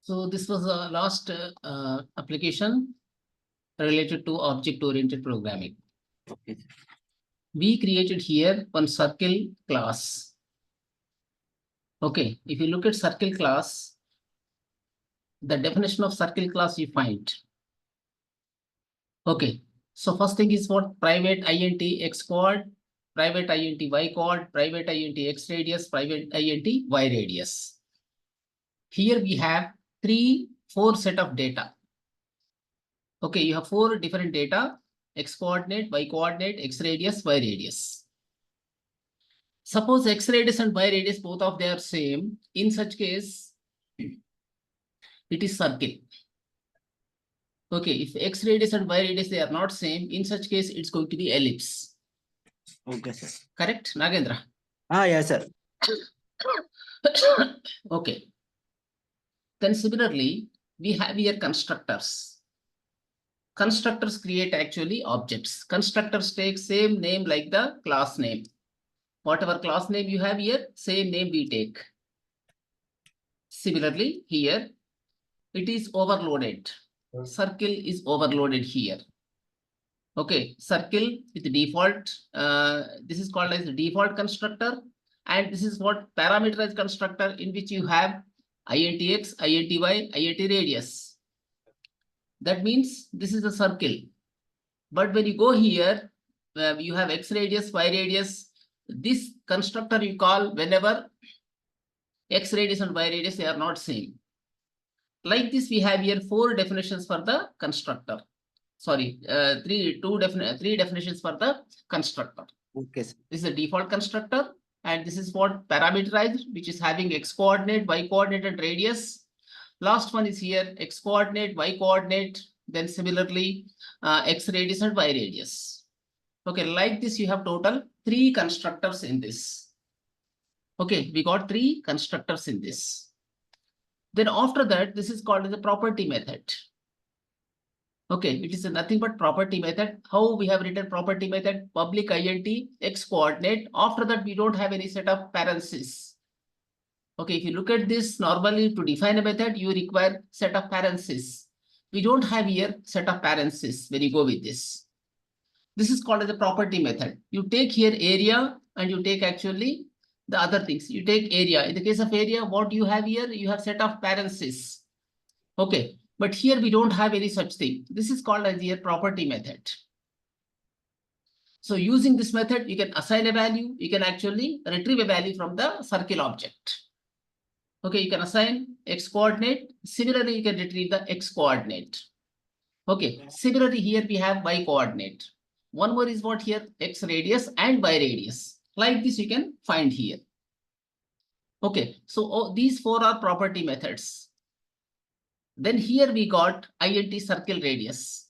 So this was the last application related to object-oriented programming. Okay. We created here one circle class. Okay, if you look at circle class, the definition of circle class you find. Okay, so first thing is what? Private int x coord, private int y coord, private int x radius, private int y radius. Here we have four set of data. Okay, you have four different data: x coordinate, y coordinate, x radius, y radius. Suppose x radius and y radius both of they are same. In such case, it is circle. Okay, if x radius and y radius they are not same, in such case it's going to be ellipse. Okay, sir. Correct, Nagendra? Yes, sir. Okay. Then similarly, we have here constructors. Constructors create actually objects. Constructors take same name like the class name. Whatever class name you have here, same name we take. Similarly, here it is overloaded. Circle is overloaded here. Okay, circle with default. This is called as the default constructor, and this is what parameterized constructor in which you have int x, int y, int radius. That means this is a circle. But when you go here, you have x radius, y radius. This constructor you call whenever x radius and y radius they are not same. Like this, we have here four definitions for the constructor. Sorry, three definitions for the constructor. Okay, sir. This is the default constructor, and this is what parameterized, which is having x coordinate, y coordinate, and radius. Last one is here x coordinate, y coordinate, then similarly x radius and y radius. Okay, like this, you have total three constructors in this. Okay, we got three constructors in this. Then after that, this is called as the property method. Okay, it is nothing but property method. How we have written property method? Public int x coordinate. After that, we don't have any set of parentheses. Okay, if you look at this, normally to define a method, you require set of parentheses. We don't have here set of parentheses when you go with this. This is called as a property method. You take here area and you take actually the other things. You take area. In the case of area, what you have here, you have set of parentheses. Okay, but here we don't have any such thing. This is called as here property method. So using this method, you can assign a value. You can actually retrieve a value from the circle object. Okay, you can assign x coordinate. Similarly, you can retrieve the x coordinate. Okay, similarly here we have y coordinate. One more is what here? X radius and y radius. Like this you can find here. Okay, so these four are property methods. Then here we got int circle radius.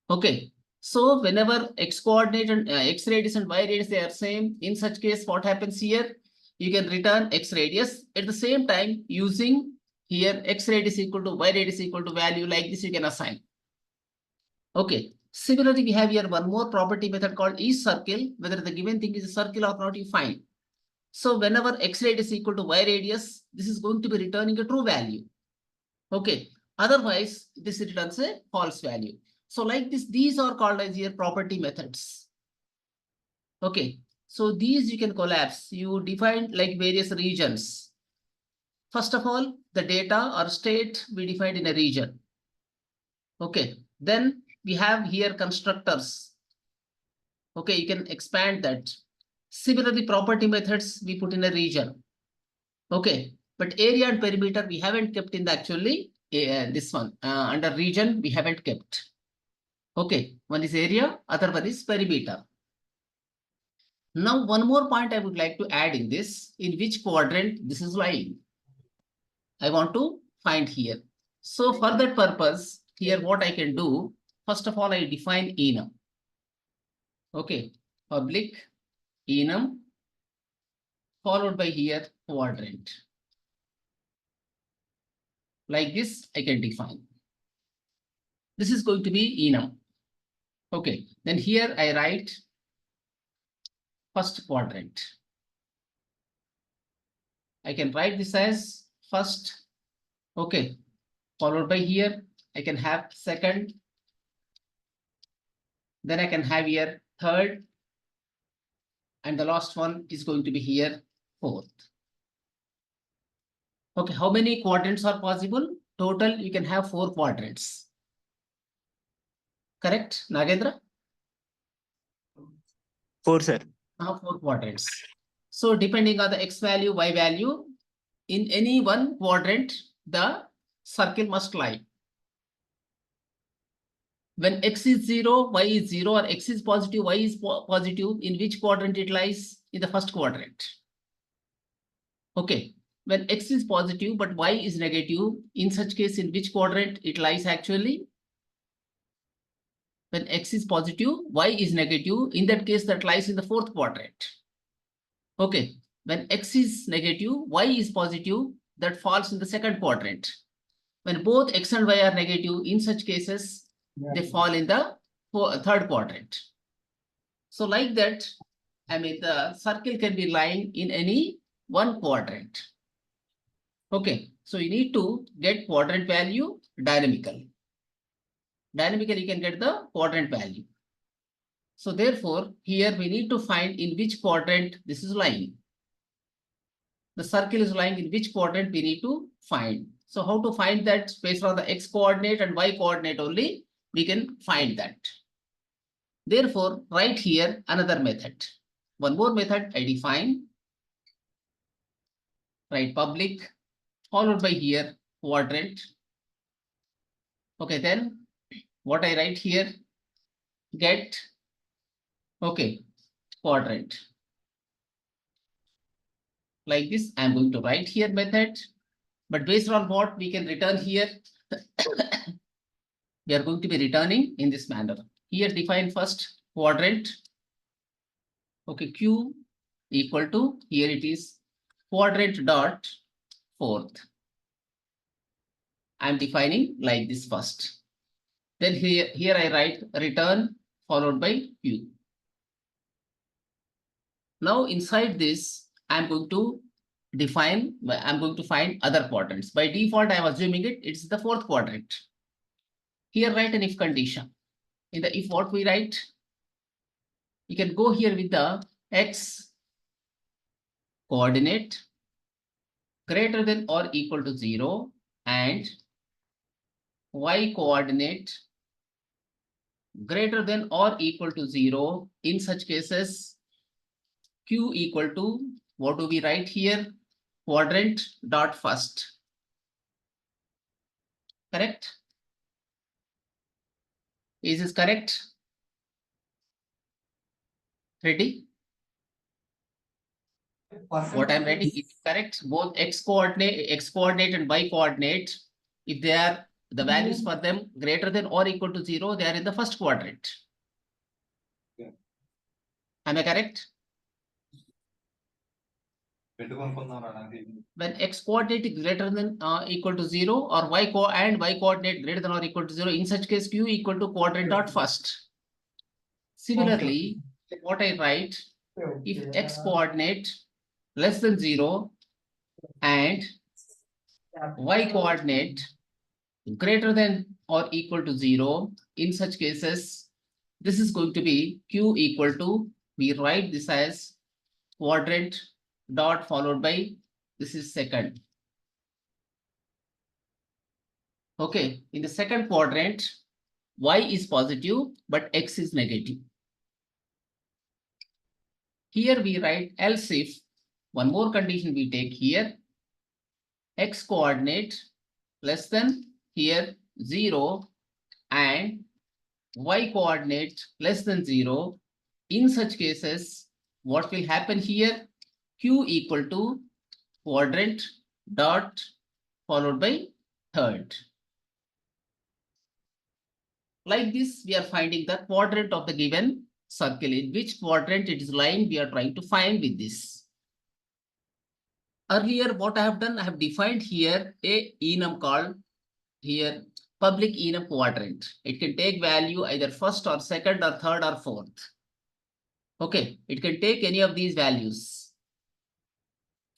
Okay, so whenever x coordinate and x radius and y radius they are same, in such case what happens here? You can return x radius. At the same time, using here x radius equal to y radius equal to value, like this you can assign. Okay, similarly we have here one more property method called isCircle. Whether the given thing is a circle or not, you find. So whenever x radius equal to y radius, this is going to be returning a true value. Okay, otherwise this returns a false value. So like this, these are called as here property methods. Okay, so these you can collapse. You define like various regions. First of all, the data or state we defined in a region. Okay, then we have here constructors. Okay, you can expand that. Similarly, property methods we put in a region. Okay, but area and perimeter we haven't kept in the actually this one under region we haven't kept. Okay, one is area, other one is perimeter. Now one more point I would like to add in this, in which quadrant this is lying. I want to find here. So for that purpose, here what I can do, first of all I define enum. Okay, public enum followed by here quadrant. Like this I can define. This is going to be enum. Okay, then here I write first quadrant. I can write this as first Okay, followed by here, I can have second. Then I can have here third. And the last one is going to be here fourth. Okay, how many quadrants are possible? Total, you can have 4 quadrants. Correct, Nagendra? 4, sir. 4 quadrants. So depending on the x value, y value, in any one quadrant, the circle must lie. When x is 0, y is 0, or x is positive, y is positive, in which quadrant it lies? In the first quadrant. Okay, when x is positive but y is negative, in such case, in which quadrant it lies actually? When x is positive, y is negative, in that case that lies in the fourth quadrant. Okay, when x is negative, y is positive, that falls in the second quadrant. When both x and y are negative, in such cases, they fall in the third quadrant. So like that, I mean, the circle can be lying in any one quadrant. Okay, so you need to get quadrant value dynamically. Dynamically, you can get the quadrant value. So therefore, here we need to find in which quadrant this is lying. The circle is lying in which quadrant we need to find. So how to find that? Based on the x coordinate and y coordinate only, we can find that. Therefore, write here another method. One more method I define. Write public, followed by here quadrant. Okay, then what I write here? Get, okay, quadrant. Like this, I'm going to write here method. But based on what we can return here, we are going to be returning in this manner. Here define first quadrant. Okay, Q equal to, here it is quadrant dot fourth. I'm defining like this first. Then here I write return followed by Q. Now inside this, I'm going to find other quadrants. By default, I'm assuming it's the fourth quadrant. Here write an if condition. In the if, what we write? You can go here with the x coordinate greater than or equal to 0 and y coordinate greater than or equal to 0. In such cases, Q equal to, what do we write here? Quadrant dot first. Correct? Is this correct? Ready? What I'm writing is correct. Both x coordinate and y coordinate, if they are the values for them greater than or equal to 0, they are in the first quadrant. Yeah. Am I correct? When x coordinate is greater than equal to 0 or y coordinate greater than or equal to 0, in such case Q equal to quadrant dot first. Similarly, what I write, if x coordinate less than 0 and y coordinate greater than or equal to 0, in such cases, this is going to be Q equal to, we write this as quadrant dot followed by, this is second. Okay, in the second quadrant, y is positive, but x is negative. Here we write else if, one more condition we take here, x coordinate less than here 0 and y coordinate less than 0. In such cases, what will happen here? Q equal to quadrant dot followed by third. Like this, we are finding the quadrant of the given circle. In which quadrant it is lying, we are trying to find with this. Earlier, what I have done, I have defined here a enum called here public enum quadrant. It can take value either first or second or third or fourth. Okay, it can take any of these values.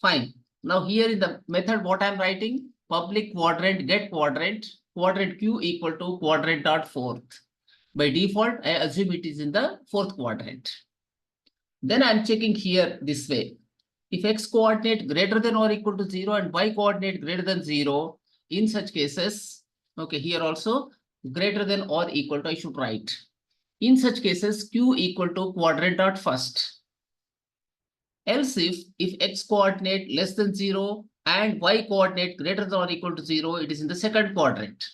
Fine. Now here in the method, what I'm writing, public quadrant, get quadrant, quadrant Q equal to quadrant dot fourth. By default, I assume it is in the fourth quadrant. Then I'm checking here this way. If x coordinate greater than or equal to 0 and y coordinate greater than 0, in such cases, okay, here also greater than or equal to, I should write. In such cases, Q equal to quadrant dot first. Else if x coordinate less than 0 and y coordinate greater than or equal to 0, it is in the second quadrant.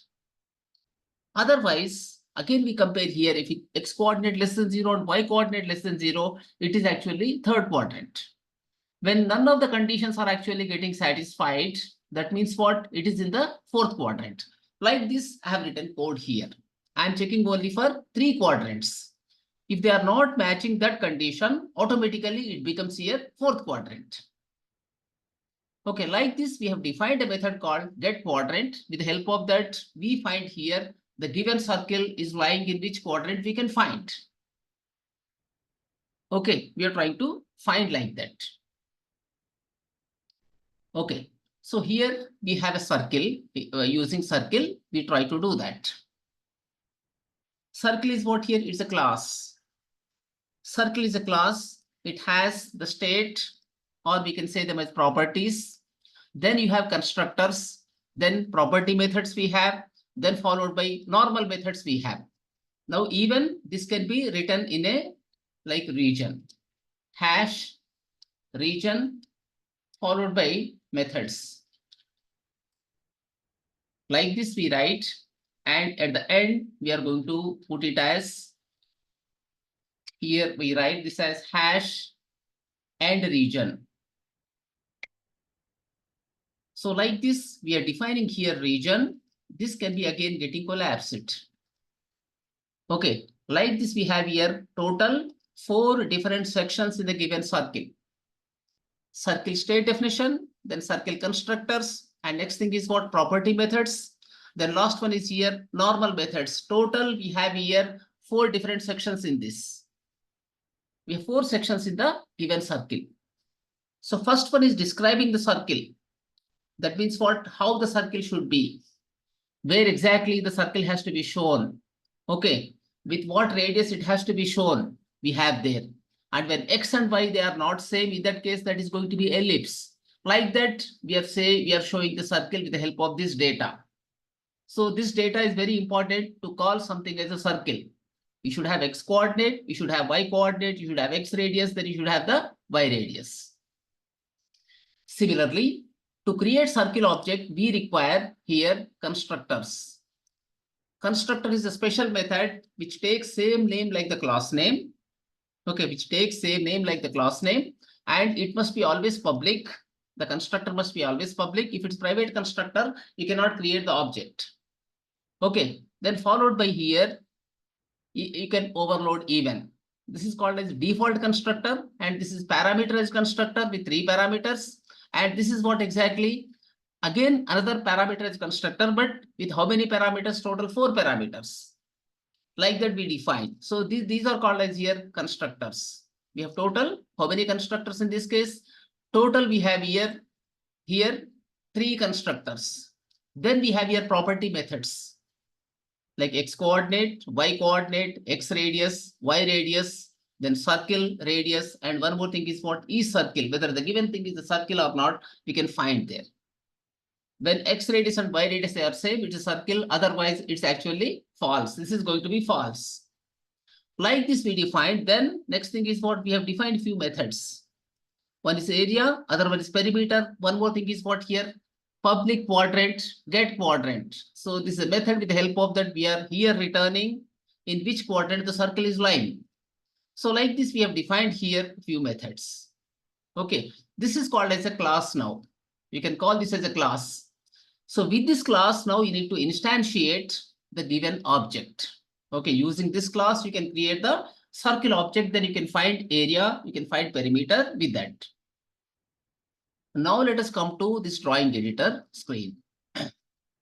Otherwise, again we compare here, if x coordinate less than 0 and y coordinate less than 0, it is actually third quadrant. When none of the conditions are actually getting satisfied, that means what? It is in the fourth quadrant. Like this, I have written code here. I am checking only for 3 quadrants. If they are not matching that condition, automatically it becomes here fourth quadrant. Okay, like this, we have defined a method called get quadrant. With the help of that, we find here the given circle is lying in which quadrant we can find. Okay, we are trying to find like that. Okay, so here we have a circle. Using circle, we try to do that. Circle is what here? It's a class. Circle is a class. It has the state, or we can say them as properties. Then you have constructors, then property methods we have, then followed by normal methods we have. Now even this can be written in a like region, hash region followed by methods. Like this we write, and at the end we are going to put it as, here we write this as hash and region. So like this, we are defining here region. This can be again getting collapsed. Okay, like this we have here total 4 different sections in the given circle. Circle state definition, then circle constructors, and next thing is what? Property methods. Then last one is here normal methods. Total we have here 4 different sections in this. We have 4 sections in the given circle. So first one is describing the circle. That means what? How the circle should be. Where exactly the circle has to be shown. Okay, with what radius it has to be shown, we have there. And when x and y, they are not same, in that case, that is going to be ellipse. Like that, we are showing the circle with the help of this data. So this data is very important to call something as a circle. You should have x coordinate, you should have y coordinate, you should have x radius, then you should have the y radius. Similarly, to create circle object, we require here constructors. Constructor is a special method which takes same name like the class name. Okay, which takes same name like the class name, and it must be always public. The constructor must be always public. If it's private constructor, you cannot create the object. Okay, then followed by here, you can overload even. This is called as default constructor, and this is parameterized constructor with 3 parameters. And this is what exactly, again, another parameterized constructor, but with how many parameters? Total 4 parameters. Like that we define. So these are called as here constructors. We have total, how many constructors in this case? Total we have here 3 constructors. Then we have here property methods like x coordinate, y coordinate, x radius, y radius, then circle radius, and one more thing is what is circle. Whether the given thing is a circle or not, we can find there. When x radius and y radius they are same, it's a circle. Otherwise, it's actually false. This is going to be false. Like this we defined. Then next thing is what we have defined few methods. One is area, other one is perimeter. One more thing is what here? Public quadrant, get quadrant. So this is a method with the help of that we are here returning in which quadrant the circle is lying. So like this, we have defined here few methods. Okay, this is called as a class now. You can call this as a class. So with this class, now you need to instantiate the given object. Okay, using this class, you can create the circle object, then you can find area, you can find perimeter with that. Now let us come to this drawing editor screen.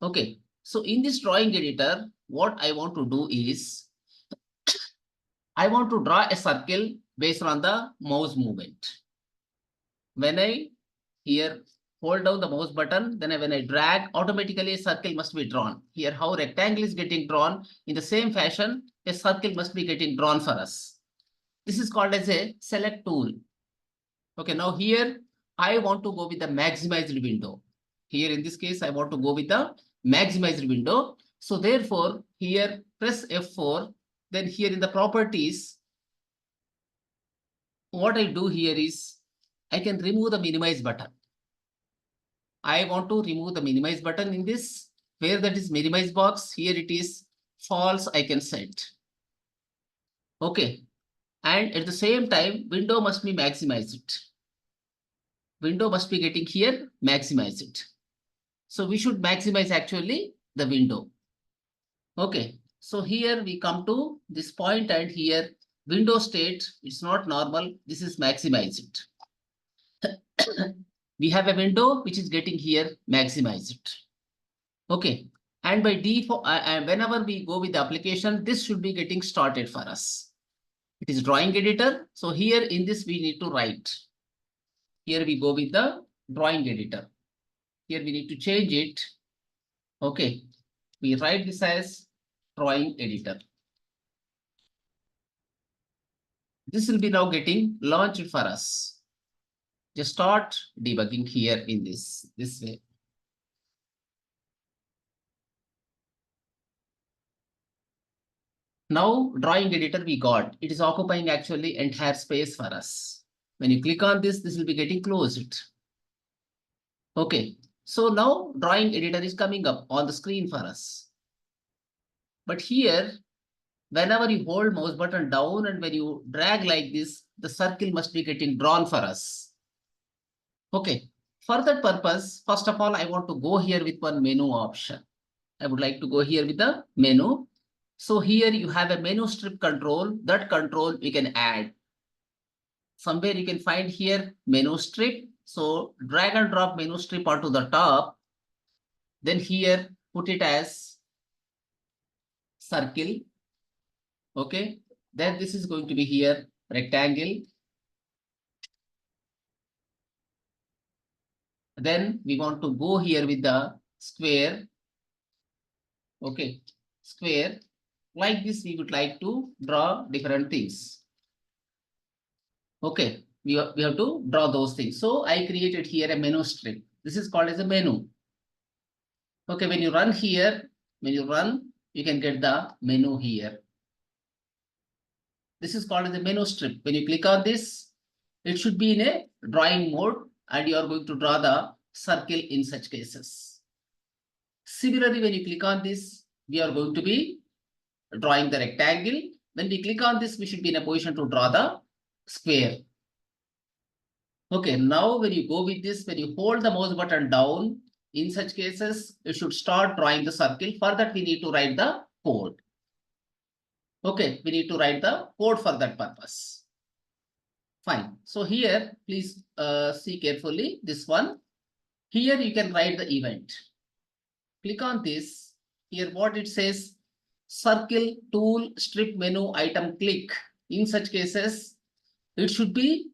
Okay, so in this drawing editor, what I want to do is, I want to draw a circle based on the mouse movement. When I here hold down the mouse button, then when I drag, automatically a circle must be drawn. Here, how rectangle is getting drawn, in the same fashion, a circle must be getting drawn for us. This is called as a select tool. Okay, now here, I want to go with the maximized window. Here, in this case, I want to go with the maximized window. So therefore, here, press F4, then here in the properties, what I do here is, I can remove the minimize button. I want to remove the minimize button in this, where that is minimize box, here it is false, I can set. Okay, and at the same time, window must be maximized. Window must be getting here maximized. So we should maximize actually the window. Okay, so here we come to this point, and here window state, it's not normal, this is maximized. We have a window which is getting here maximized. Okay, and by default, whenever we go with the application, this should be getting started for us. It is drawing editor. So here in this, we need to write. Here we go with the drawing editor. Here we need to change it. Okay, we write this as drawing editor. This will be now getting launched for us. Just start debugging here in this way. Now drawing editor we got, it is occupying actually entire space for us. When you click on this, this will be getting closed. Okay, so now drawing editor is coming up on the screen for us. But here, whenever you hold mouse button down and when you drag like this, the circle must be getting drawn for us. Okay, for that purpose, first of all, I want to go here with one menu option. I would like to go here with the menu. So here you have a menu strip control. That control we can add. Somewhere you can find here menu strip. So drag and drop menu strip onto the top. Then here put it as circle. Okay, then this is going to be here rectangle. Then we want to go here with the square. Okay, square. Like this, we would like to draw different things. Okay, we have to draw those things. So I created here a menu strip. This is called as a menu. Okay, when you run here, you can get the menu here. This is called as a menu strip. When you click on this, it should be in a drawing mode, and you are going to draw the circle in such cases. Similarly, when you click on this, we are going to be drawing the rectangle. When we click on this, we should be in a position to draw the square. Okay, now when you go with this, when you hold the mouse button down, in such cases, you should start drawing the circle. For that, we need to write the code. Okay, we need to write the code for that purpose. Fine. So here, please see carefully this one. Here you can write the event. Click on this. Here what it says, circle tool strip menu item click. In such cases, it should be,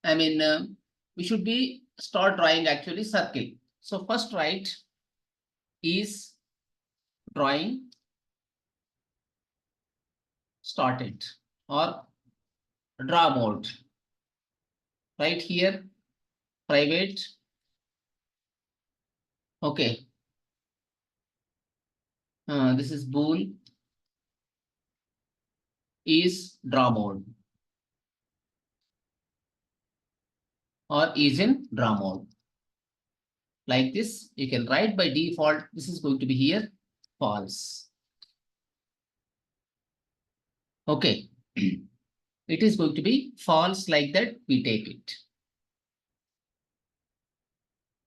we should be start drawing actually circle. So first write is drawing started or draw mode. Right here, private. Okay. This is bool is draw mode or is in draw mode. Like this, you can write by default. This is going to be here false. Okay. It is going to be false like that. We take it.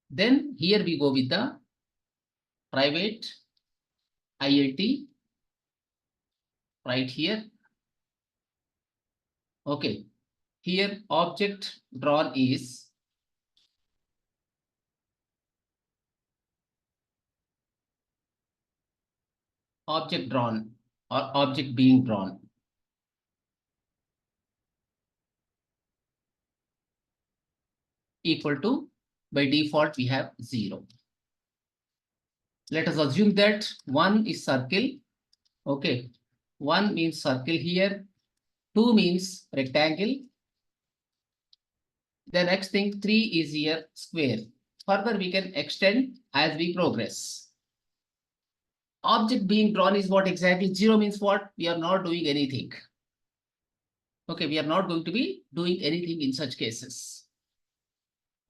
Then here we go with the private ILT right here. Okay. Here object drawn is object drawn or object being drawn. Equal to By default, we have 0. Let us assume that 1 is circle. Okay, 1 means circle here, 2 means rectangle. The next thing, 3 is here square. Further, we can extend as we progress. Object being drawn is what exactly? 0 means what? We are not doing anything. Okay, we are not going to be doing anything in such cases.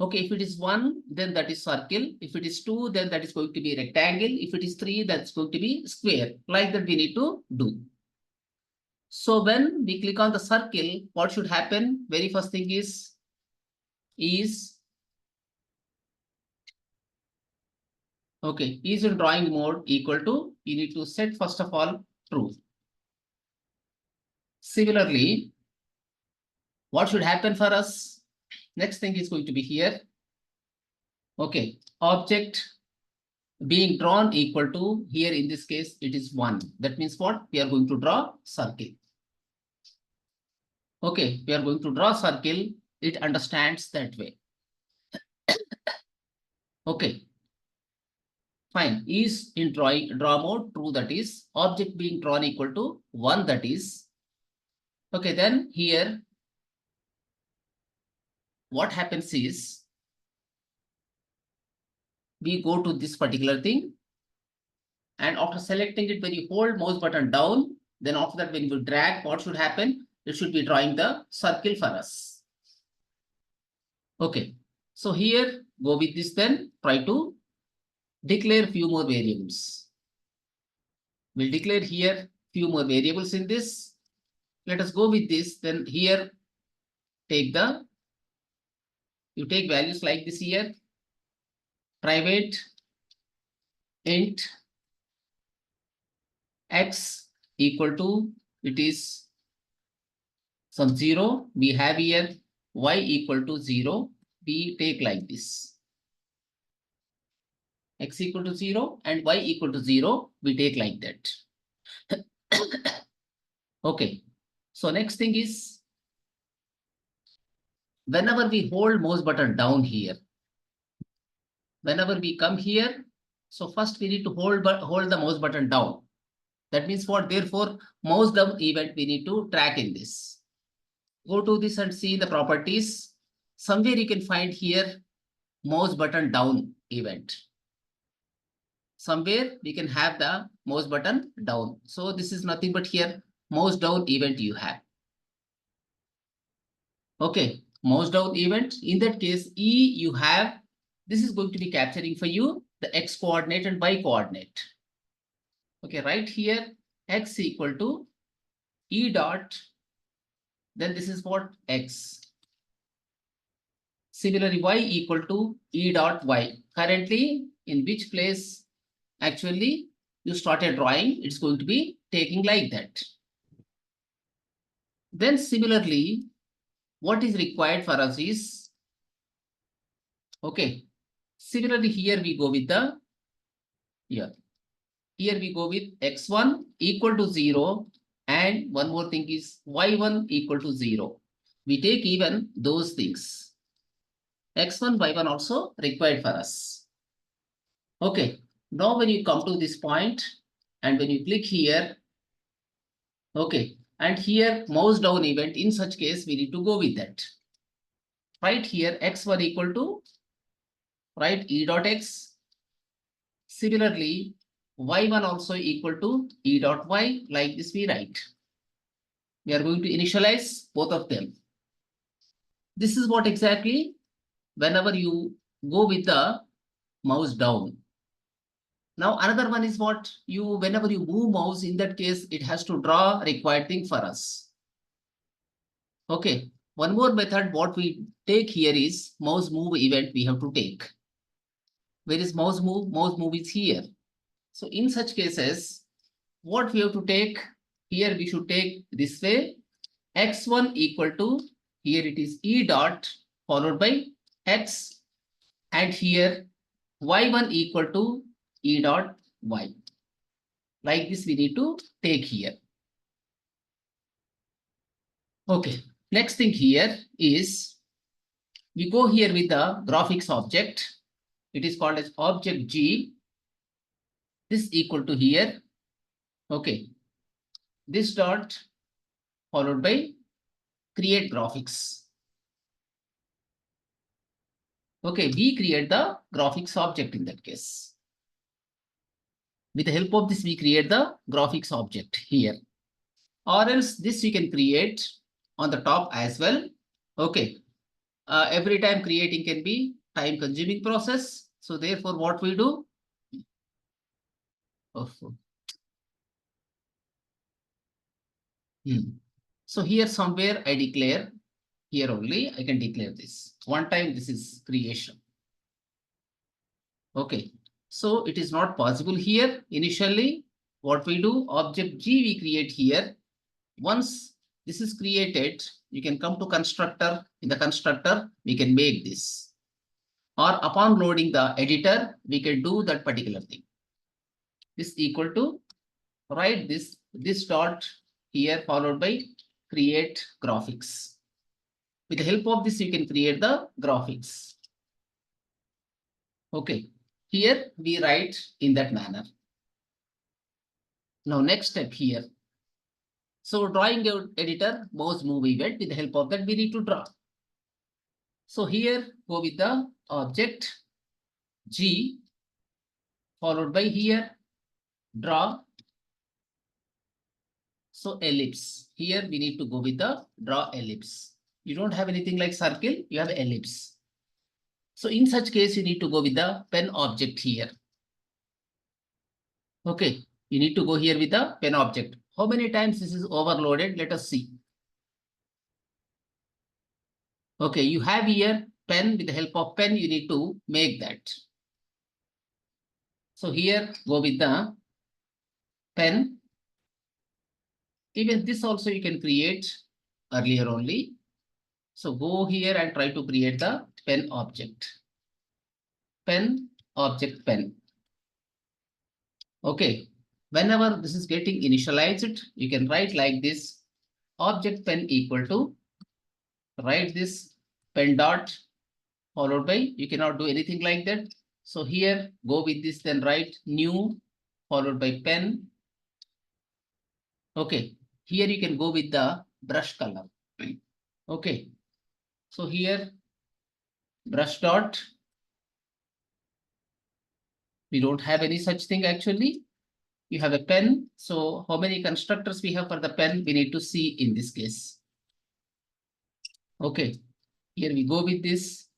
Okay, if it is 1, then that is circle. If it is 2, then that is going to be rectangle. If it is 3, that's going to be square. Like that we need to do. So when we click on the circle, what should happen? Very first thing is okay, is in drawing mode equal to, you need to set first of all true. Similarly, what should happen for us? Next thing is going to be here. Okay, object being drawn equal to, here in this case, it is 1. That means what? We are going to draw circle. Okay, we are going to draw circle. It understands that way. Okay. Fine. Is in draw mode true, that is object being drawn equal to 1, that is. Okay, then here what happens is we go to this particular thing, and after selecting it, when you hold mouse button down, then after that when you drag, what should happen? It should be drawing the circle for us. Okay, so here go with this, then try to declare few more variables. We'll declare here few more variables in this. Let us go with this. Then here take you take values like this here. Private int x equal to, it is some 0. We have here y equal to 0. We take like this. X equal to 0 and y equal to 0. We take like that. Okay. So next thing is, whenever we hold mouse button down here, whenever we come here, so first we need to hold the mouse button down. That means what? Therefore, mouse down event we need to track in this. Go to this and see the properties. Somewhere you can find here mouse button down event. Somewhere we can have the mouse button down. So this is nothing but here mouse down event you have. Okay, mouse down event. In that case, E you have, this is going to be capturing for you the x coordinate and y coordinate. Okay, right here, x equal to E dot, then this is what? X. Similarly, y equal to E dot y. Currently, in which place actually you started drawing, it's going to be taking like that. Then similarly, what is required for us is, okay, similarly here we go with the, here we go with x1 equal to 0, and one more thing is y1 equal to 0. We take even those things. X1, y1 also required for us. Okay, now when you come to this point and when you click here, okay, and here mouse down event, in such case we need to go with that. Right here x1 equal to, write E dot x. Similarly, y1 also equal to E dot y, like this we write. We are going to initialize both of them. This is what exactly, whenever you go with the mouse down. Now another one is what, whenever you move mouse, in that case it has to draw required thing for us. Okay, one more method what we take here is mouse move event we have to take. Where is mouse move? Mouse move is here. So in such cases, what we have to take here, we should take this way. X1 equal to, here it is E dot followed by X, and here Y1 equal to E dot Y. Like this we need to take here. Okay, next thing here is we go here with the graphics object. It is called as object G. This equal to here. Okay. This dot followed by create graphics. Okay, we create the graphics object in that case. With the help of this, we create the graphics object here. Or else this we can create on the top as well. Okay. Every time creating can be time consuming process. So therefore what we do? So here somewhere I declare, here only I can declare this. One time this is creation. Okay. So it is not possible here. Initially, what we do, object G we create here. Once this is created, you can come to constructor. In the constructor, we can make this. Or upon loading the editor, we can do that particular thing. This equal to, write this dot here followed by create graphics. With the help of this, you can create the graphics. Okay. Here we write in that manner. Now next step here. So drawing editor, mouse move event, with the help of that we need to draw. So here go with the object G followed by here draw. So ellipse. Here we need to go with the draw ellipse. You don't have anything like circle, you have ellipse. So in such case, you need to go with the pen object here. Okay, you need to go here with the pen object. How many times this is overloaded? Let us see. Okay, you have here pen. With the help of pen, you need to make that. So here go with the pen. Even this also you can create earlier only. So go here and try to create the pen object. Pen object pen. Okay. Whenever this is getting initialized, you can write like this. Object pen equal to, write this pen dot followed by, you cannot do anything like that. So here go with this, then write new followed by pen. Okay. Here you can go with the brush color. Okay. So here brush dot. We don't have any such thing actually. You have a pen. So how many constructors we have for the pen? We need to see in this case. Okay. Here we go with this.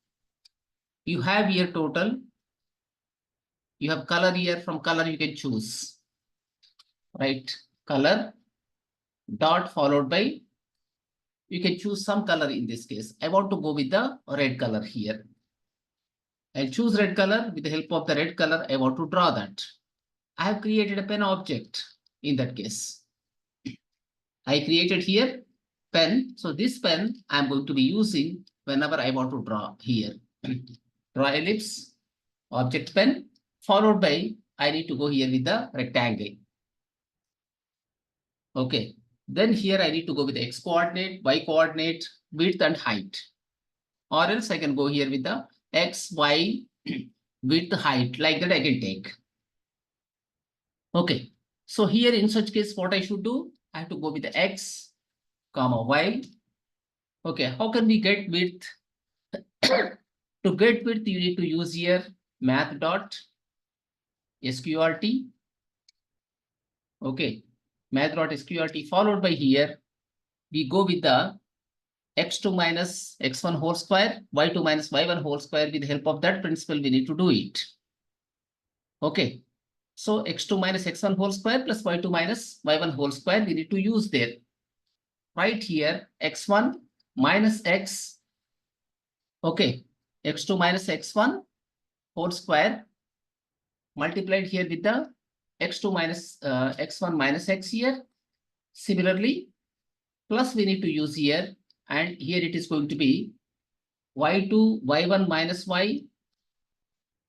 You have here total. You have color here. From color you can choose. Right. Color dot followed by, you can choose some color in this case. I want to go with the red color here. I'll choose red color. With the help of the red color, I want to draw that. I have created a pen object in that case. I created here pen. So this pen I'm going to be using whenever I want to draw here. Draw ellipse, object pen, followed by, I need to go here with the rectangle. Okay. Then here I need to go with the x coordinate, y coordinate, width and height. Or else I can go here with the x, y, width, height. Like that I can take. Okay. So here in such case, what I should do? I have to go with the x, comma, y. Okay. How can we get width? To get width, you need to use here math dot sqrt. Okay. Math dot sqrt followed by here, we go with the x2 minus x1 whole square, y2 minus y1 whole square. With the help of that principle, we need to do it. Okay. So x2 minus x1 whole square plus y2 minus y1 whole square, we need to use there. Right here, x1 minus x. Okay. x2 minus x1 whole square multiplied here with the x2 minus x1 minus x here. Similarly, plus we need to use here, and here it is going to be y2 y1 minus y.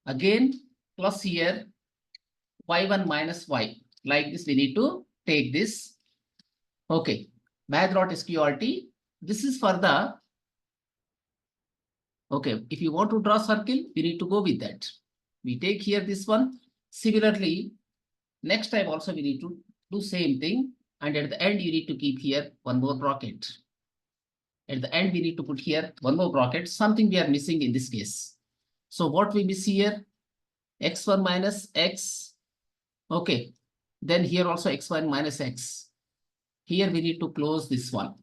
Again, plus here y1 minus y. Like this, we need to take this. Okay. Math dot sqrt. This is for the, Okay, if you want to draw circle, we need to go with that. We take here this one. Similarly, next time also we need to do same thing. And at the end, you need to keep here one more bracket. At the end, we need to put here one more bracket, something we are missing in this case. So what we miss here? X1 minus X. Okay, then here also X1 minus X. Here we need to close this one.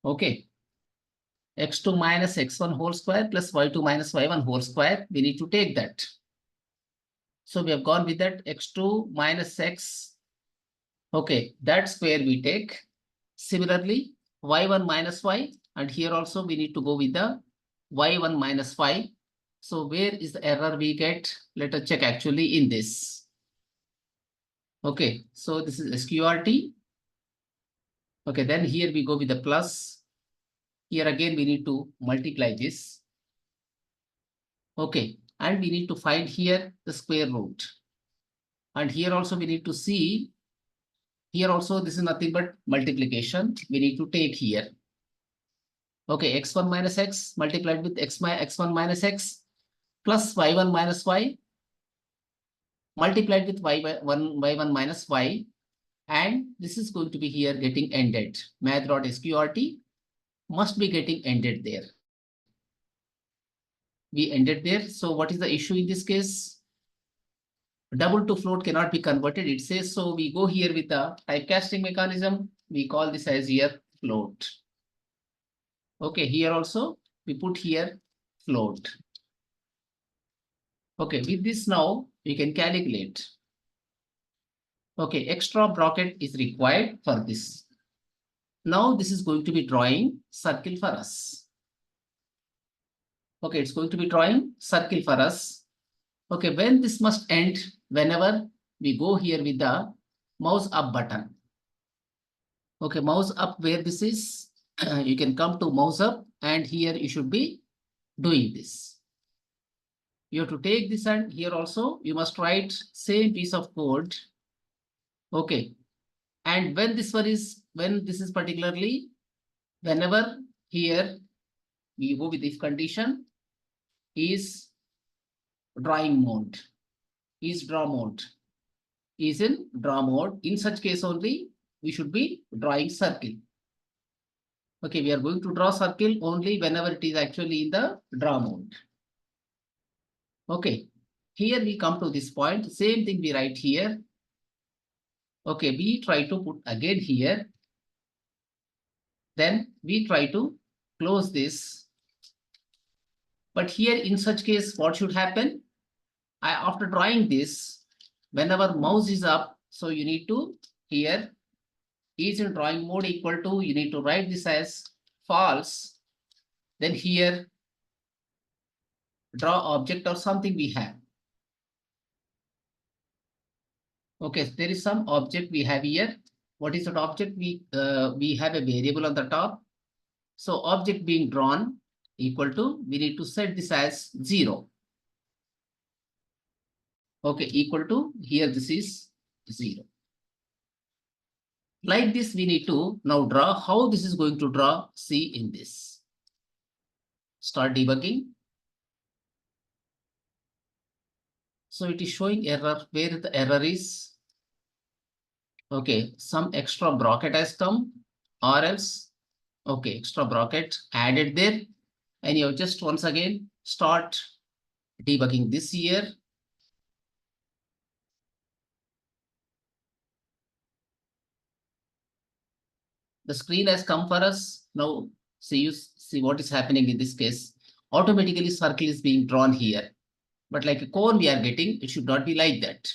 Okay. X2 minus X1 whole square plus Y2 minus Y1 whole square. We need to take that. So we have gone with that X2 minus X. Okay, that square we take. Similarly, Y1 minus Y, and here also we need to go with the Y1 minus Y. So where is the error we get? Let us check actually in this. Okay, so this is SQRT. Okay, then here we go with the plus. Here again, we need to multiply this. Okay, and we need to find here the square root. And here also we need to see, here also this is nothing but multiplication. We need to take here. Okay, X1 minus X multiplied with X1 minus X plus Y1 minus Y multiplied with Y1 minus Y. And this is going to be here getting ended. Math.sqrt must be getting ended there. We ended there. So what is the issue in this case? Double to float cannot be converted. It says so. We go here with the typecasting mechanism. We call this as here float. Okay, here also we put here float. Okay, with this now we can calculate. Okay, extra bracket is required for this. Now this is going to be drawing circle for us. Okay, it's going to be drawing circle for us. Okay, when this must end, whenever we go here with the mouse up button. Okay, mouse up where this is, you can come to mouse up and here you should be doing this. You have to take this and here also you must write same piece of code. Okay, and when this is particularly, whenever here we go with if condition is drawing mode, is draw mode, is in draw mode. In such case only we should be drawing circle. Okay, we are going to draw circle only whenever it is actually in the draw mode. Okay, here we come to this point, same thing we write here. Okay, we try to put again here. Then we try to close this. But here in such case, what should happen? After drawing this, whenever mouse is up, so you need to here is in drawing mode equal to, you need to write this as false. Then here draw object or something we have. Okay, there is some object we have here. What is that object? We have a variable on the top. So object being drawn equal to, we need to set this as 0. Okay, equal to, here this is 0. Like this, we need to now draw how this is going to draw. See in this. Start debugging. So it is showing error where the error is. Okay, some extra bracket has come or else. Okay, extra bracket added there. And you have just once again start debugging this here. The screen has come for us. Now see what is happening in this case. Automatically circle is being drawn here. But like a cone we are getting, it should not be like that.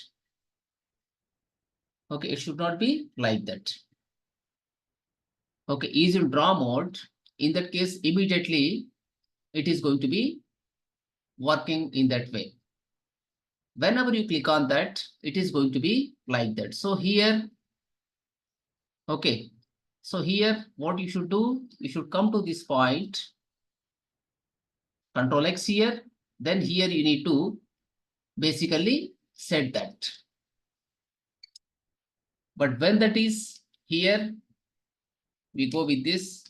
Okay, it should not be like that. Okay, is in draw mode. In that case, immediately it is going to be working in that way. Whenever you click on that, it is going to be like that. So here, okay. So here, what you should do, you should come to this point, Control X here, then here you need to basically set that. But when that is here, we go with this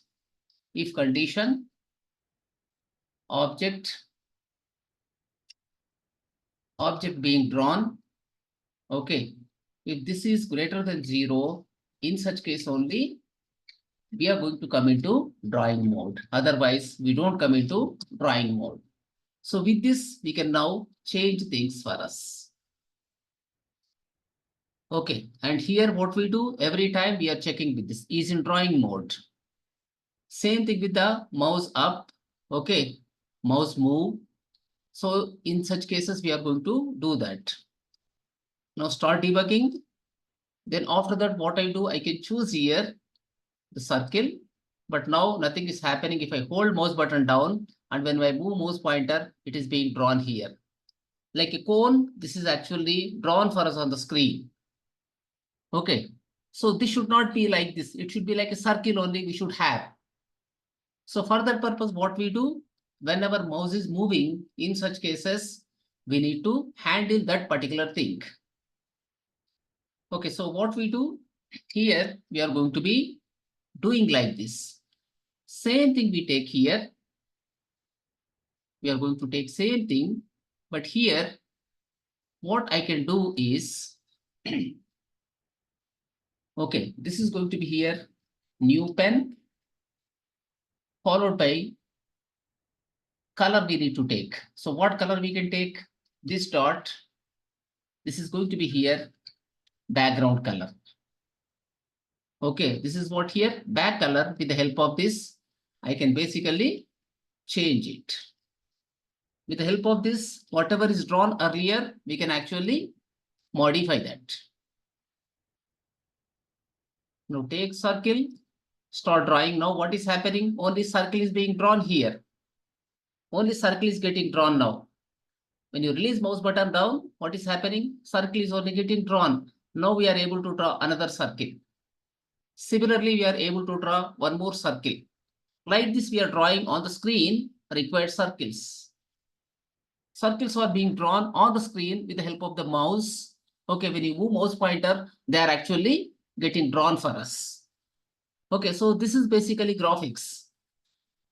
if condition object being drawn. Okay, if this is greater than 0, in such case only we are going to come into drawing mode. Otherwise, we don't come into drawing mode. So with this, we can now change things for us. Okay, and here what we do every time we are checking with this is in drawing mode. Same thing with the mouse up. Okay, mouse move. So in such cases, we are going to do that. Now start debugging. Then after that, what I do, I can choose here the circle, but now nothing is happening. If I hold mouse button down and when I move mouse pointer, it is being drawn here. Like a cone, this is actually drawn for us on the screen. Okay, so this should not be like this. It should be like a circle only we should have. So for that purpose, what we do, whenever mouse is moving, in such cases, we need to handle that particular thing. Okay, so what we do here, we are going to be doing like this. Same thing we take here. We are going to take same thing, but here, what I can do is, okay, this is going to be here, new pen, followed by color we need to take. So what color we can take? This dot, this is going to be here, background color. Okay, this is what here, back color. With the help of this, I can basically change it. With the help of this, whatever is drawn earlier, we can actually modify that. Now take circle, start drawing. Now what is happening? Only circle is being drawn here. Only circle is getting drawn now. When you release mouse button down, what is happening? Circle is only getting drawn. Now we are able to draw another circle. Similarly, we are able to draw one more circle. Like this, we are drawing on the screen required circles. Circles are being drawn on the screen with the help of the mouse. Okay, when you move mouse pointer, they are actually getting drawn for us. Okay, so this is basically graphics.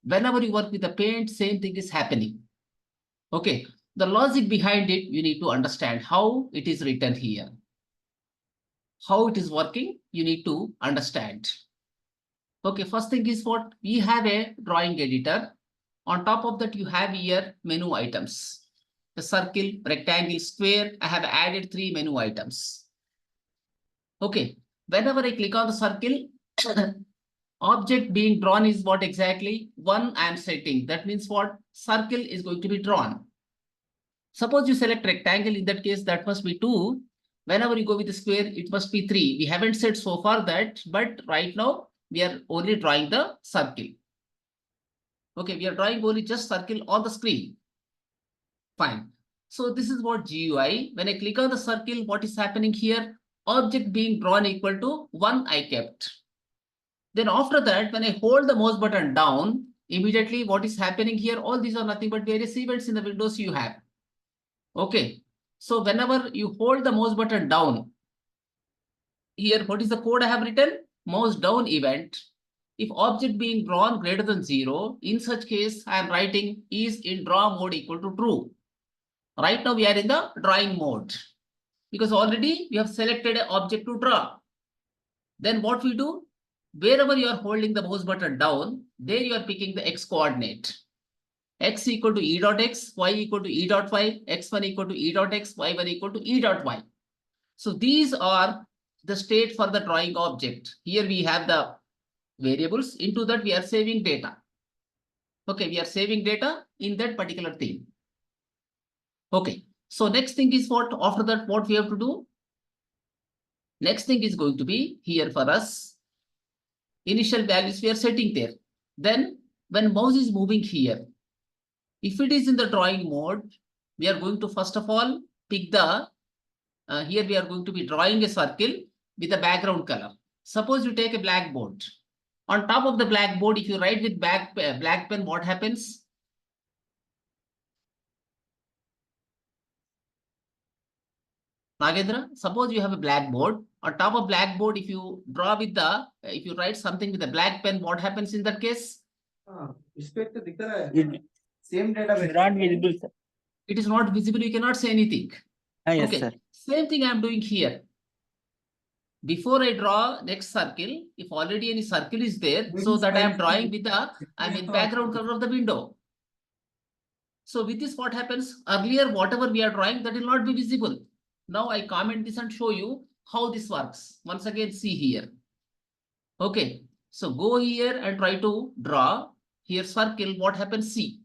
Whenever you work with the paint, same thing is happening. Okay, the logic behind it, you need to understand how it is written here. How it is working, you need to understand. Okay, first thing is what? We have a drawing editor. On top of that, you have here menu items. The circle, rectangle, square. I have added 3 menu items. Okay, whenever I click on the circle, object being drawn is what exactly? 1 I am setting. That means what? Circle is going to be drawn. Suppose you select rectangle, in that case, that must be 2. Whenever you go with the square, it must be 3. We haven't said so far that, but right now we are only drawing the circle. Okay, we are drawing only just circle on the screen. Fine. So this is what GUI. When I click on the circle, what is happening here? Object being drawn equal to 1 I kept. Then after that, when I hold the mouse button down, immediately what is happening here? All these are nothing but various events in the windows you have. Okay. So whenever you hold the mouse button down, here, what is the code I have written? Mouse down event. If object being drawn greater than 0, in such case, I am writing is in draw mode equal to true. Right now we are in the drawing mode because already we have selected an object to draw. Then what we do? Wherever you are holding the mouse button down, there you are picking the x coordinate. X equal to e dot x, y equal to e dot y, x1 equal to e dot x, y1 equal to e dot y. So these are the state for the drawing object. Here we have the variables. Into that we are saving data. Okay, we are saving data in that particular thing. Okay, so next thing is what? After that, what we have to do? Next thing is going to be here for us. Initial values we are setting there. Then when mouse is moving here, if it is in the drawing mode, we are going to first of all pick the, here we are going to be drawing a circle with a background color. Suppose you take a blackboard. On top of the blackboard, if you write with black pen, what happens? Nagendra, suppose you have a blackboard. On top of blackboard, if you draw with the, if you write something with a black pen, what happens in that case? इस पे तो दिख रहा है It Same data. Not visible, sir. It is not visible, you cannot say anything. Yes, Okay, sir. same thing I am doing here. Before I draw next circle, if already any circle is there, so that I am drawing with the, background color of the window. So with this, what happens? Earlier, whatever we are drawing, that will not be visible. Now I comment this and show you how this works. Once again, see here. Okay, so go here and try to draw here circle. What happens? See,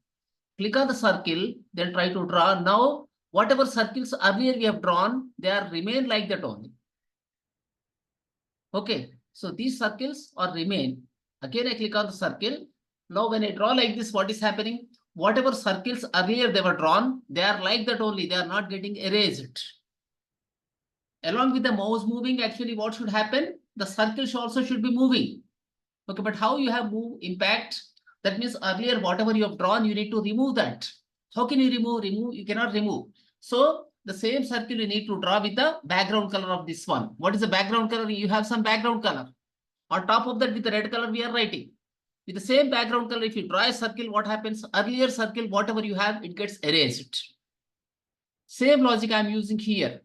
click on the circle, then try to draw. Now, whatever circles earlier we have drawn, they are remain like that only. Okay, so these circles are remain. Again, I click on the circle. Now, when I draw like this, what is happening? Whatever circles earlier they were drawn, they are like that only. They are not getting erased. Along with the mouse moving, actually, what should happen? The circles also should be moving. Okay, but how you have move impact? That means earlier, whatever you have drawn, you need to remove that. How can you remove? You cannot remove. So the same circle you need to draw with the background color of this one. What is the background color? You have some background color. On top of that, with the red color, we are writing. With the same background color, if you draw a circle, what happens? Earlier circle, whatever you have, it gets erased. Same logic I'm using here.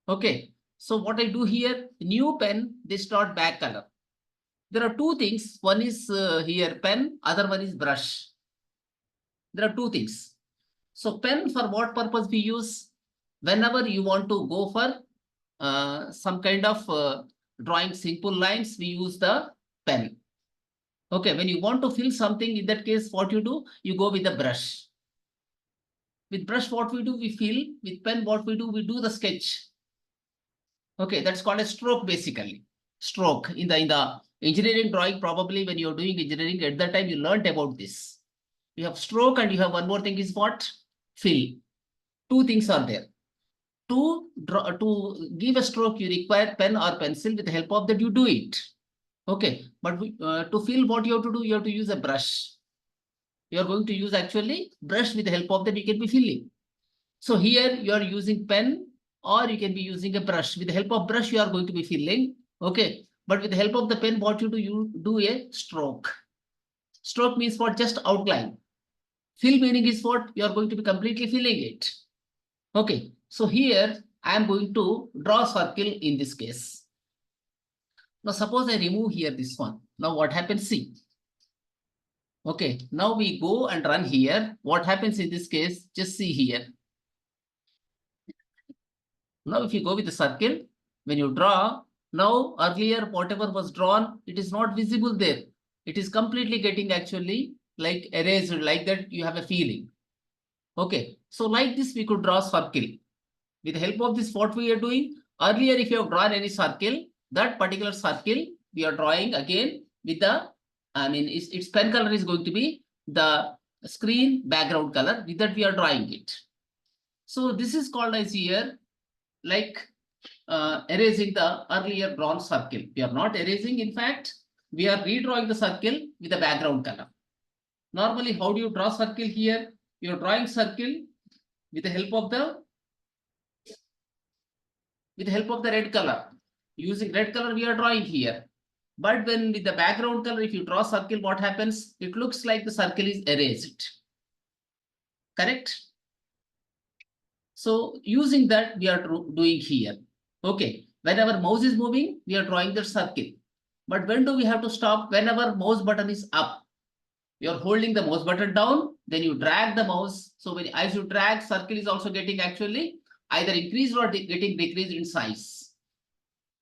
Okay, so what I do here, new pen, this dot back color. There are two things. One is here pen, other one is brush. There are two things. So pen, for what purpose we use? Whenever you want to go for some kind of drawing simple lines, we use the pen. Okay, when you want to fill something, in that case, what you do? You go with the brush. With brush, what we do? We fill. With pen, what we do? We do the sketch. Okay, that's called a stroke basically. Stroke. In the engineering drawing, probably when you're doing engineering, at that time you learned about this. You have stroke and you have one more thing is what? Fill. Two things are there. To give a stroke, you require pen or pencil. With the help of that, you do it. Okay, but to fill, what you have to do? You have to use a brush. You are going to use actually brush. With the help of that, you can be filling. So here you are using pen or you can be using a brush. With the help of brush, you are going to be filling. Okay, but with the help of the pen, what you do? You do a stroke. Stroke means what? Just outline. Fill meaning is what? You are going to be completely filling it. Okay, so here I am going to draw a circle in this case. Now suppose I remove here this one. Now what happens? See. Okay, now we go and run here. What happens in this case? Just see here. Now if you go with the circle, when you draw, now earlier whatever was drawn, it is not visible there. It is completely getting actually like erased, like that you have a feeling. Okay, so like this we could draw a circle. With the help of this, what we are doing? Earlier, if you have drawn any circle, that particular circle we are drawing again with the, its pen color is going to be the screen background color. With that, we are drawing it. So this is called as here, like erasing the earlier drawn circle. We are not erasing, in fact, we are redrawing the circle with the background color. Normally, how do you draw circle here? You are drawing circle with the help of the red color. Using red color, we are drawing here. But when with the background color, if you draw circle, what happens? It looks like the circle is erased. Correct? So using that, we are doing here. Okay, whenever mouse is moving, we are drawing the circle. But when do we have to stop? Whenever mouse button is up. You are holding the mouse button down, then you drag the mouse. So as you drag, circle is also getting actually either increased or getting decreased in size.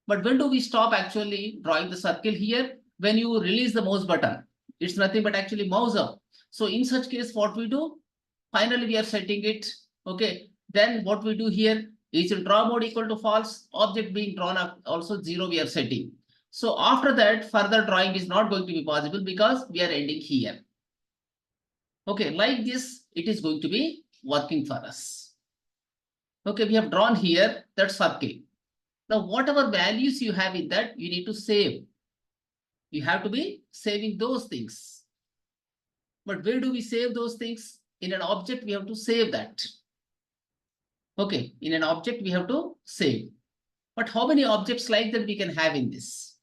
But when do we stop actually drawing the circle here? When you release the mouse button. It's nothing but actually mouse up. So in such case, what we do? Finally, we are setting it. Okay. Then what we do here is in draw mode equal to false, object being drawn up also 0 we are setting. So after that, further drawing is not going to be possible because we are ending here. Okay, like this, it is going to be working for us. Okay, we have drawn here that circle. Now, whatever values you have in that, you need to save. You have to be saving those things. But where do we save those things? In an object, we have to save that. Okay, in an object, we have to save. But how many objects like that we can have in this?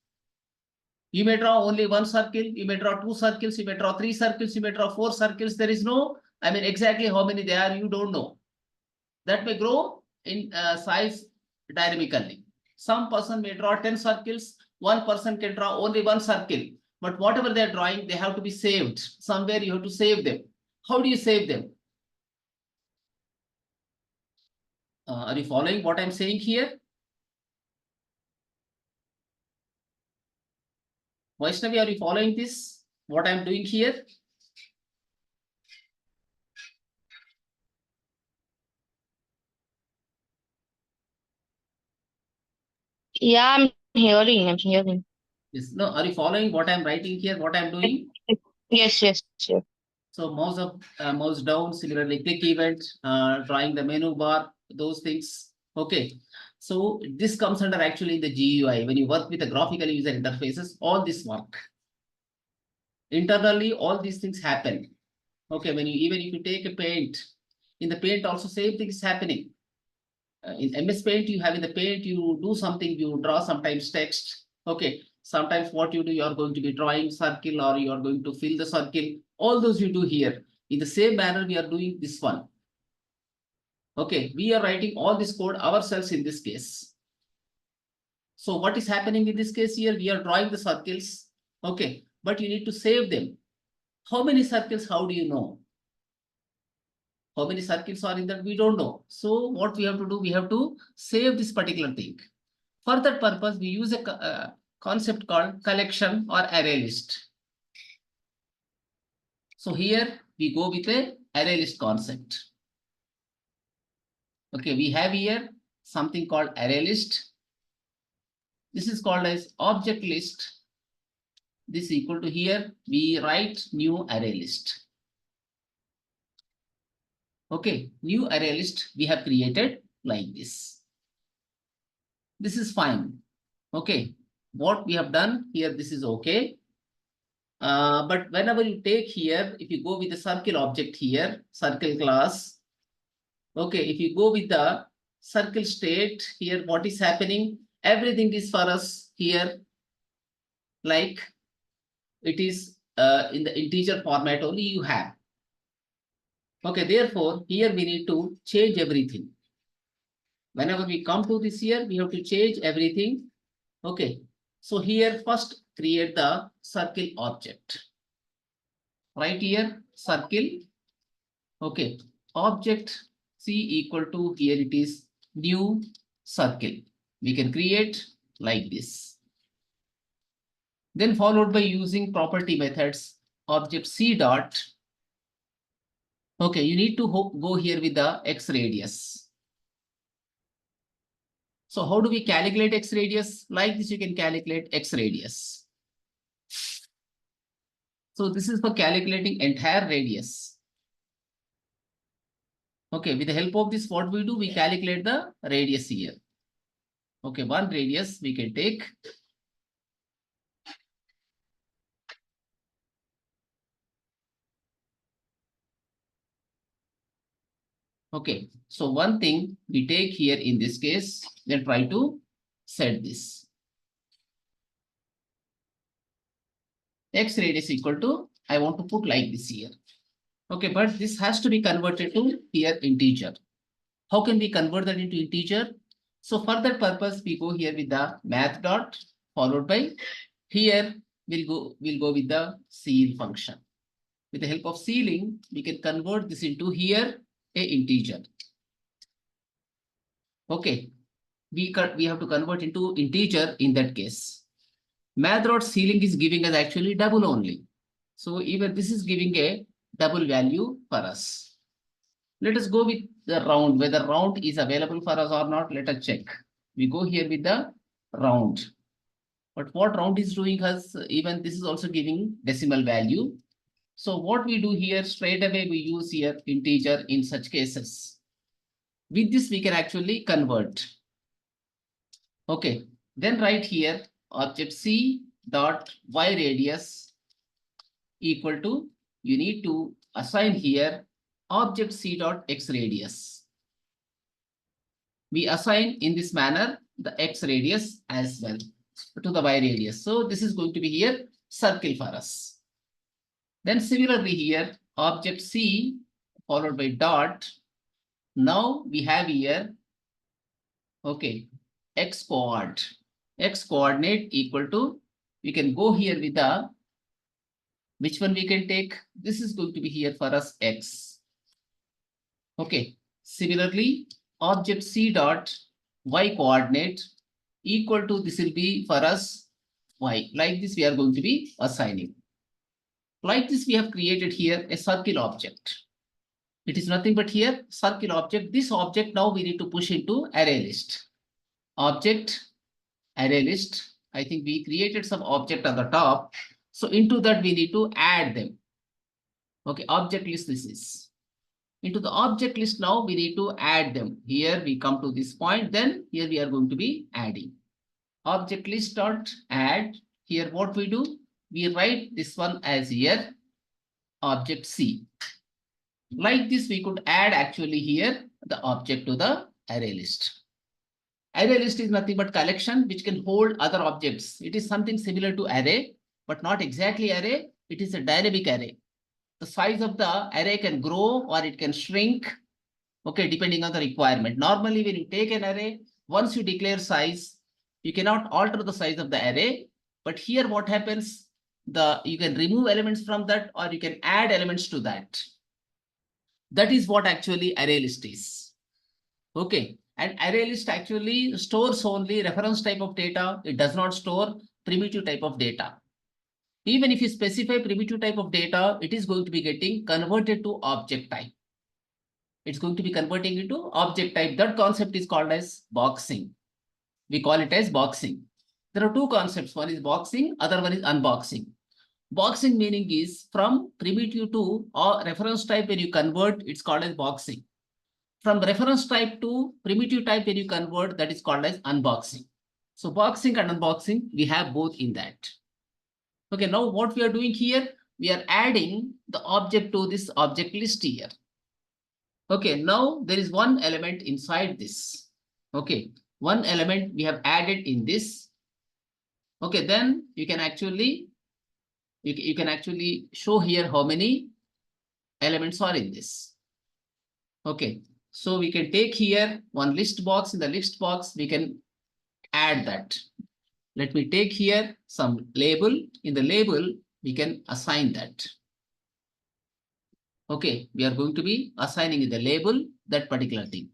You may draw only one circle, you may draw 2 circles, you may draw 3 circles, you may draw 4 circles. There is no I mean, exactly how many they are, you don't know. That may grow in size dynamically. Some person may draw 10 circles, one person can draw only one circle. But whatever they're drawing, they have to be saved. Somewhere you have to save them. How do you save them? Are you following what I'm saying here? Vaishnavi, are you following this? What I'm doing here? Yeah, I'm hearing. Yes. No, are you following what I'm writing here? What I'm doing? Yes. So mouse up, mouse down, similarly click event, drawing the menu bar, those things. Okay. So this comes under actually the GUI. When you work with the graphical user interfaces, all this work. Internally, all these things happen. Okay, when you even if you take a paint, in the paint also same thing is happening. In MS Paint, you have in the paint, you do something, you draw sometimes text. Okay, sometimes what you do, you are going to be drawing circle or you are going to fill the circle. All those you do here. In the same manner, we are doing this one. Okay, we are writing all this code ourselves in this case. So what is happening in this case here? We are drawing the circles. Okay, but you need to save them. How many circles? How do you know? How many circles are in that? We don't know. So what we have to do, we have to save this particular thing. For that purpose, we use a concept called collection or array list. So here we go with a array list concept. Okay, we have here something called array list. This is called as object list. This is equal to here, we write new array list. Okay, new array list we have created like this. This is fine. Okay, what we have done here, this is okay. But whenever you take here, if you go with the circle object here, circle class. Okay, if you go with the circle state here, what is happening? Everything is for us here, like it is in the integer format only you have. Okay, therefore, here we need to change everything. Whenever we come to this here, we have to change everything. Okay, so here first create the circle object. Right here, circle. Okay, object C equal to here it is new circle. We can create like this. Then followed by using property methods, object C dot. Okay, you need to go here with the X radius. So how do we calculate X radius? Like this, you can calculate X radius. So this is for calculating entire radius. Okay, with the help of this, what we do, we calculate the radius here. Okay, one radius we can take. Okay, so one thing we take here in this case, then try to set this. X radius equal to, I want to put like this here. Okay, but this has to be converted to here integer. How can we convert that into integer? So for that purpose, we go here with the math dot followed by here we'll go with the ceil function. With the help of ceiling, we can convert this into here a integer. Okay, we have to convert into integer in that case. Math dot ceiling is giving us actually double only. So even this is giving a double value for us. Let us go with the round, whether round is available for us or not. Let us check. We go here with the round. But what round is doing us, even this is also giving decimal value. So what we do here, straight away we use here integer in such cases. With this we can actually convert. Okay, then right here object C dot Y radius equal to, you need to assign here object C dot X radius. We assign in this manner the X radius as well to the Y radius. So this is going to be here circle for us. Then similarly here object C followed by dot. Now we have here, okay, x coordinate equal to, we can go here with the, which one we can take? This is going to be here for us x. Okay, similarly, object c dot y coordinate equal to, this will be for us y. Like this, we are going to be assigning. Like this, we have created here a circle object. It is nothing but here circle object. This object now we need to push into array list. Object, array list. I think we created some object on the top. So into that we need to add them. Okay, object list this is. Into the object list now we need to add them. Here we come to this point, then here we are going to be adding. Object list dot add. Here what we do? We write this one as here object C. Like this, we could add actually here the object to the array list. Array list is nothing but collection which can hold other objects. It is something similar to array, but not exactly array. It is a dynamic array. The size of the array can grow or it can shrink, okay, depending on the requirement. Normally, when you take an array, once you declare size, you cannot alter the size of the array. But here what happens, you can remove elements from that or you can add elements to that. That is what actually array list is. Okay, and array list actually stores only reference type of data. It does not store primitive type of data. Even if you specify primitive type of data, it is going to be getting converted to object type. It's going to be converting into object type. That concept is called as boxing. We call it as boxing. There are two concepts. One is boxing, other one is unboxing. Boxing meaning is from primitive to or reference type when you convert, it's called as boxing. From reference type to primitive type when you convert, that is called as unboxing. So boxing and unboxing, we have both in that. Okay, now what we are doing here, we are adding the object to this object list here. Okay, now there is one element inside this. Okay, one element we have added in this. Okay, then you can actually show here how many elements are in this. Okay, so we can take here one list box. In the list box, we can add that. Let me take here some label. In the label, we can assign that. Okay, we are going to be assigning in the label that particular thing.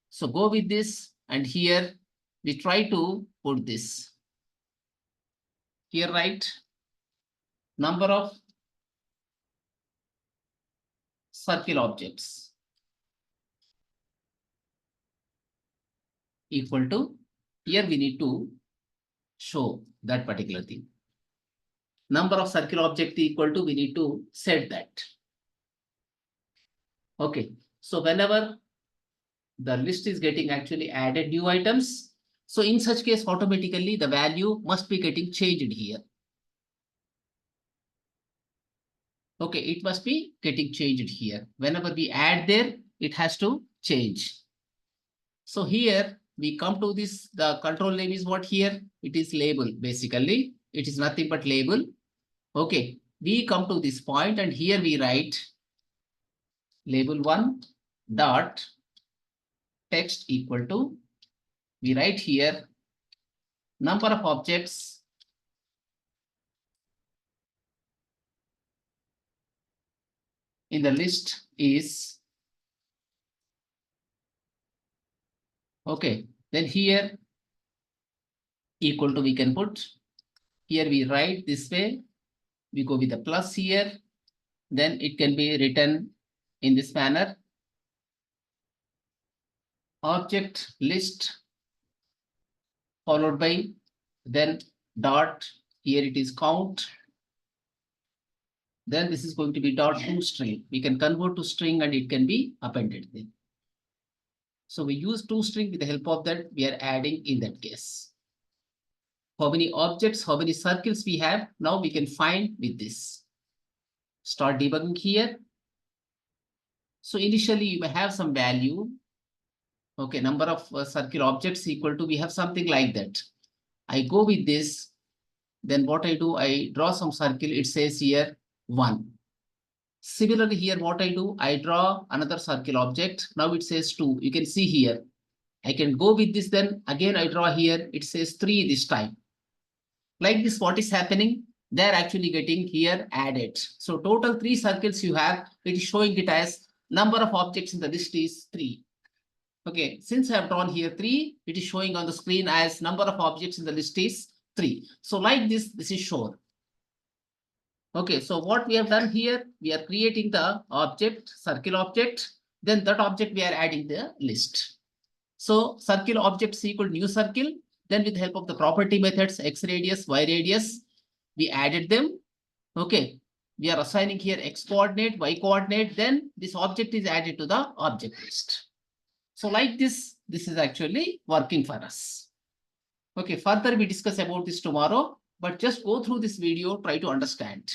So go with this, and here we try to put this. Here write number of circle objects equal to, here we need to show that particular thing. Number of circle object equal to, we need to set that. Okay, so whenever the list is getting actually added new items, so in such case automatically the value must be getting changed here. Okay, it must be getting changed here. Whenever we add there, it has to change. So here we come to this, the control name is what here? It is label, basically. It is nothing but label. Okay, we come to this point and here we write label 1 dot text equal to, we write here number of objects in the list is, okay, then here equal to we can put, here we write this way, we go with the plus here, then it can be written in this manner. Object list followed by then dot, here it is count. Then this is going to be dot toString. We can convert to string and it can be appended there. So we use toString. With the help of that, we are adding in that case. How many objects, how many circles we have, now we can find with this. Start debugging here. So initially you may have some value. Okay, number of circle objects equal to, we have something like that. I go with this. Then what I do, I draw some circle. It says here 1. Similarly, here what I do, I draw another circle object. Now it says 2. You can see here. I can go with this, then again I draw here. It says 3 this time. Like this, what is happening? They're actually getting here added. So total 3 circles you have, it is showing it as number of objects in the list is 3. Okay, since I have drawn here 3, it is showing on the screen as number of objects in the list is 3. So like this is shown. Okay, so what we have done here, we are creating the object, circle object, then that object we are adding the list. So circle object is equal to new circle, then with the help of the property methods x radius, y radius, we added them. Okay, we are assigning here x coordinate, y coordinate, then this object is added to the object list. So like this is actually working for us. Okay, further we discuss about this tomorrow, but just go through this video, try to understand.